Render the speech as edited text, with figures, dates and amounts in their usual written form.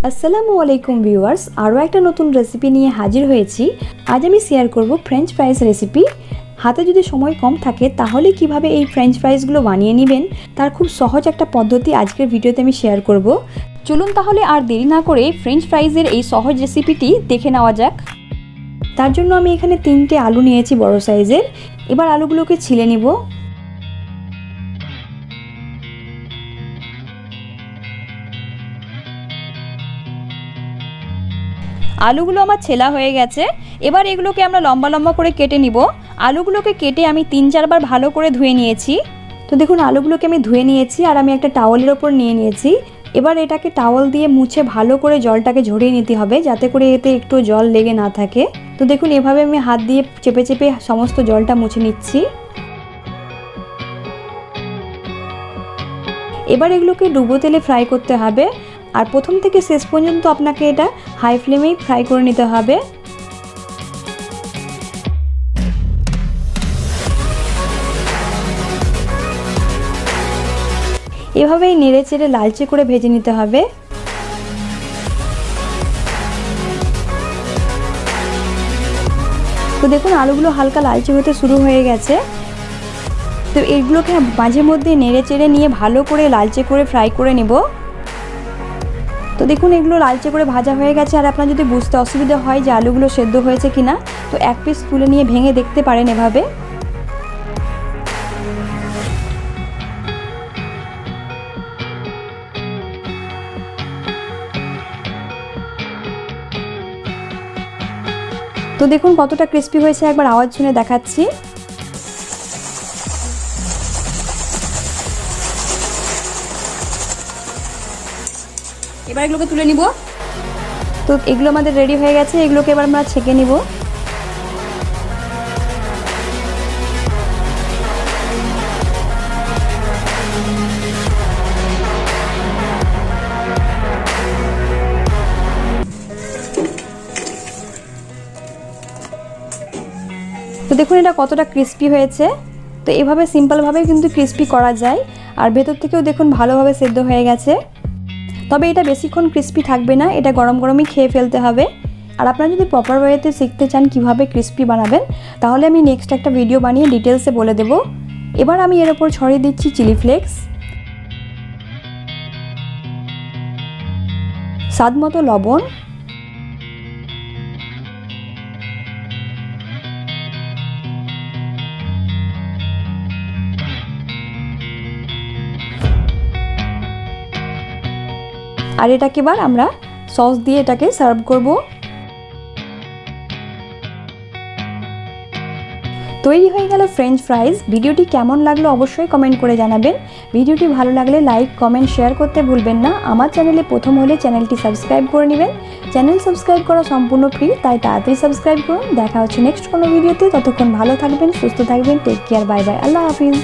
আসসালামু আলাইকুম ভিউয়ার্স, আরও একটা নতুন রেসিপি নিয়ে হাজির হয়েছি। আজ আমি শেয়ার করব ফ্রেঞ্চ ফ্রাইজ রেসিপি। হাতে যদি সময় কম থাকে তাহলে কিভাবে এই ফ্রেঞ্চ ফ্রাইজগুলো বানিয়ে নেবেন তার খুব সহজ একটা পদ্ধতি আজকের ভিডিওতে আমি শেয়ার করব। চলুন তাহলে আর দেরি না করে ফ্রেঞ্চ ফ্রাইজের এই সহজ রেসিপিটি দেখে নেওয়া যাক। তার জন্য আমি এখানে 3টে আলু নিয়েছি বড় সাইজের। এবার আলুগুলোকে ছিলে নিব। আলুগুলো আমার ছেলা হয়ে গেছে। এবার এগুলোকে আমরা লম্বা লম্বা করে কেটে নিব। আলুগুলোকে কেটে আমি 3-4 বার ভালো করে ধুয়ে নিয়েছি। তো দেখুন আলুগুলোকে আমি ধুয়ে নিয়েছি আর আমি একটা টাওয়ালের ওপর নিয়ে নিয়েছি। এবার এটাকে টাওয়াল দিয়ে মুছে ভালো করে জলটাকে ঝরিয়ে নিতে হবে যাতে করে এতে একটু জল লেগে না থাকে। তো দেখুন এভাবে আমি হাত দিয়ে চেপে চেপে সমস্ত জলটা মুছে নিচ্ছি। এবার এগুলোকে ডুবো তেলে ফ্রাই করতে হবে আর প্রথম থেকে শেষ পর্যন্ত আপনাকে এটা হাই ফ্লেমেই ফ্রাই করে নিতে হবে। এভাবেই নেড়ে চেড়ে লালচে করে ভেজে নিতে হবে। তো দেখুন আলুগুলো হালকা লালচে হতে শুরু হয়ে গেছে। তো এইগুলোকে মাঝে মধ্যে নেড়ে চেড়ে নিয়ে ভালো করে লালচে করে ফ্রাই করে নেব। তো দেখুন এগুলো লালচে করে ভাজা হয়ে গেছে। আর আপনার যদি বুঝতে অসুবিধা হয় যে আলুগুলো সেদ্ধ হয়েছে কিনা, তো এক পিস তুলে নিয়ে ভেঙে দেখতে পারেন এভাবে। তো দেখুন কতটা ক্রিস্পি হয়েছে, একবার আওয়াজ শুনে দেখাচ্ছি। এবার এগুলোকে তুলে নিব। তো এগুলো আমাদের রেডি হয়ে গেছে। এগুলোকে এবার আমরা ছেঁকে নিব। তো দেখুন এটা কতটা ক্রিস্পি হয়েছে। তো এভাবে সিম্পলভাবে কিন্তু ক্রিস্পি করা যায়। আর ভেতর থেকেও দেখুন ভালোভাবে সেদ্ধ হয়ে গেছে। তবে এটা বেশিক্ষণ ক্রিস্পি থাকবে না, এটা গরম গরমই খেয়ে ফেলতে হবে। আর আপনারা যদি প্রপার ওয়েতে শিখতে চান কিভাবে ক্রিস্পি বানাবেন, তাহলে আমি নেক্সট একটা ভিডিও বানিয়ে ডিটেলসে বলে দেব। এবার আমি এর ওপর ছড়িয়ে দিচ্ছি চিলি ফ্লেক্স, স্বাদ মতো লবণ, আর এটাকে এবার আমরা সস দিয়ে এটাকে সার্ভ করব। তৈরি হয়ে গেল ফ্রেঞ্চ ফ্রাইজ। ভিডিওটি কেমন লাগলো অবশ্যই কমেন্ট করে জানাবেন। ভিডিওটি ভালো লাগলে লাইক কমেন্ট শেয়ার করতে ভুলবেন না। আমার চ্যানেলে প্রথম হলে চ্যানেলটি সাবস্ক্রাইব করে নেবেন। চ্যানেল সাবস্ক্রাইব করা সম্পূর্ণ ফ্রি, তাই তাড়াতাড়ি সাবস্ক্রাইব করুন। দেখা হচ্ছে নেক্সট কোনো ভিডিওতে। ততক্ষণ ভালো থাকবেন, সুস্থ থাকবেন। টেক কেয়ার, বাই বাই, আল্লাহ হাফিজ।